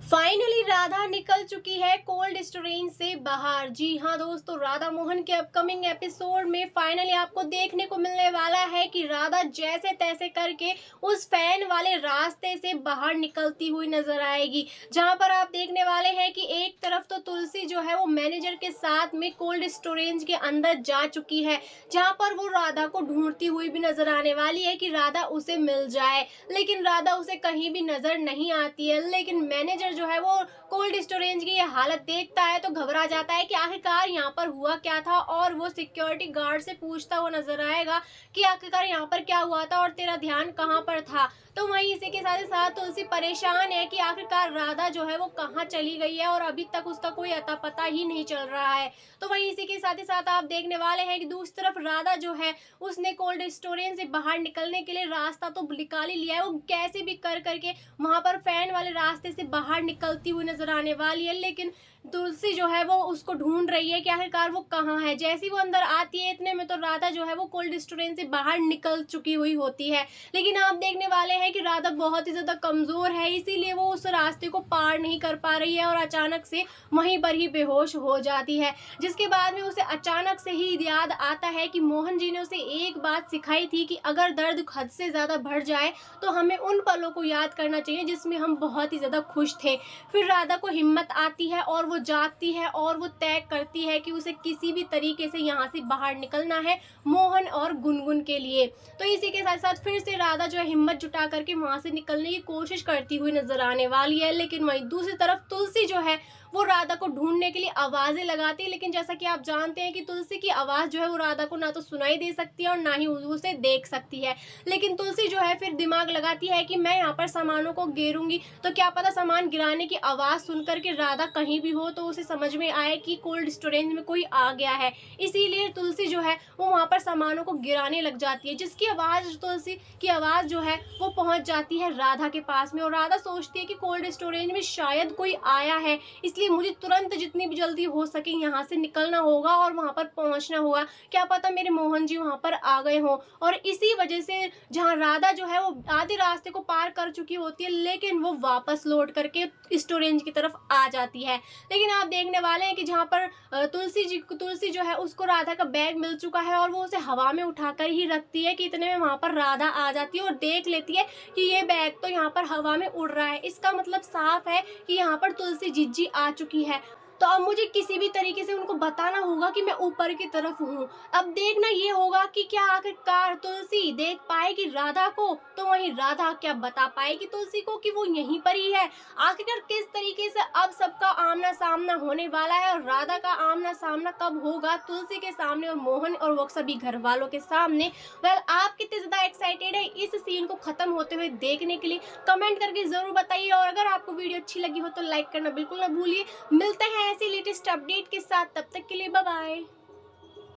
Finally Radha निकल चुकी है कोल्ड स्टोरेज से बाहर। जी हाँ दोस्तों, राधा मोहन के अपकमिंग एपिसोड में फाइनली आपको देखने को मिलने वाला है कि राधा जैसे तैसे करके उस फैन वाले रास्ते से बाहर निकलती हुई नजर आएगी। जहां पर आप देखने वाले हैं कि एक तरफ तो तुलसी जो है वो मैनेजर के साथ में कोल्ड स्टोरेज के अंदर जा चुकी है, जहां पर वो राधा को ढूंढती हुई भी नजर आने वाली है कि राधा उसे मिल जाए। लेकिन राधा उसे कहीं भी नजर नहीं आती है। लेकिन मैनेजर जो है वो कोल्ड स्टोरेज की ये हालत देखता है तो घबरा जाता है कि आखिरकार यहाँ पर हुआ क्या था, और वो सिक्योरिटी गार्ड से पूछता हुआ नजर आएगा कि आखिरकार यहाँ पर क्या हुआ था और तेरा ध्यान कहाँ पर था। तो वहीं इसी के साथ साथ तुलसी परेशान है कि आखिरकार राधा जो है वो कहाँ चली गई है और अभी तक उसका कोई अता पता ही नहीं चल रहा है। तो वहीं इसी के साथ ही साथ आप देखने वाले हैं कि दूसरी तरफ राधा जो है उसने कोल्ड स्टोरेज से बाहर निकलने के लिए रास्ता तो निकाल ही लिया है। वो कैसे भी कर करके वहां पर फैन वाले रास्ते से बाहर निकलती हुई नजर आने वाली है। लेकिन तुलसी जो है वो उसको ढूंढ रही है कि आखिरकार वो कहाँ है। जैसी वो अंदर आती है इतने में तो राधा जो है वो कोल्ड स्टोरेज से बाहर निकल चुकी हुई होती है। लेकिन आप देखने वाले हैं कि राधा बहुत ही ज्यादा कमजोर है, इसीलिए वो उस रास्ते को पार नहीं कर पा रही है और अचानक से वहीं पर ही बेहोश हो जाती है। जिसके बाद में उसे अचानक से ही याद आता है कि मोहन जी ने उसे एक बात सिखाई थी कि अगर दर्द हद से ज्यादा बढ़ जाए तो हमें उन पलों को याद करना चाहिए जिसमें हम बहुत ही ज्यादा खुश थे। फिर राधा को हिम्मत आती है और वो जागती है और वो तय करती है कि उसे किसी भी तरीके से यहाँ से बाहर निकलना है, मोहन और गुनगुन के लिए। तो इसी के साथ साथ फिर से राधा जो है हिम्मत जुटा करके वहां से निकलने की कोशिश करती हुई नजर आने वाली है। लेकिन वहीं दूसरी तरफ तुलसी जो है वो राधा को ढूंढने के लिए आवाजें लगाती है। लेकिन जैसा कि आप जानते हैं कि तुलसी की आवाज जो है वो राधा को ना तो सुनाई दे सकती है और ना ही उसे देख सकती है। लेकिन तुलसी जो है फिर दिमाग लगाती है कि मैं यहाँ पर सामानों को गिरूंगी तो क्या पता सामान गिराने की आवाज सुन करके राधा कहीं भी हो तो उसे समझ में आए कि कोल्ड स्टोरेज में कोई आ गया है। इसीलिए तुलसी जो है वो वहां पर सामानों को गिराने लग जाती है, जिसकी आवाज तुलसी की आवाज जो है वो पहुंच जाती है राधा के पास में। और राधा सोचती है कि कोल्ड स्टोरेज में शायद कोई आया है, इसलिए मुझे तुरंत जितनी भी जल्दी हो सके यहाँ से निकलना होगा और वहां पर पहुंचना होगा। क्या पता मेरे मोहन जी वहां पर आ गए हों। और इसी वजह से जहां राधा जो है वो आधे रास्ते को पार कर चुकी होती है, लेकिन वो वापस लौट करके स्टोरेज की तरफ आ जाती है। लेकिन आप देखने वाले हैं कि जहां पर तुलसी जो है उसको राधा का बैग मिल चुका है और वो उसे हवा में उठाकर ही रखती है कि इतने में वहां पर राधा आ जाती है और देख लेती है कि ये बैग तो यहाँ पर हवा में उड़ रहा है। इसका मतलब साफ है कि यहाँ पर तुलसी जिज्जी आ चुकी है। तो अब मुझे किसी भी तरीके से उनको बताना होगा कि मैं ऊपर की तरफ हूँ। अब देखना ये होगा कि क्या आखिरकार तुलसी देख पाएगी राधा को, तो वहीं राधा क्या बता पाएगी तुलसी को कि वो यहीं पर ही है। आखिरकार किस तरीके से अब सबका आमना सामना होने वाला है और राधा का आमना सामना कब होगा तुलसी के सामने और मोहन और वो सभी घर वालों के सामने। वेल, आप कितने ज्यादा एक्साइटेड है इस सीन को खत्म होते हुए देखने के लिए, कमेंट करके जरूर बताइए। और अगर आपको वीडियो अच्छी लगी हो तो लाइक करना बिल्कुल ना भूलिए। मिलते हैं ऐसी लेटेस्ट अपडेट के साथ, तब तक के लिए बाय बाय।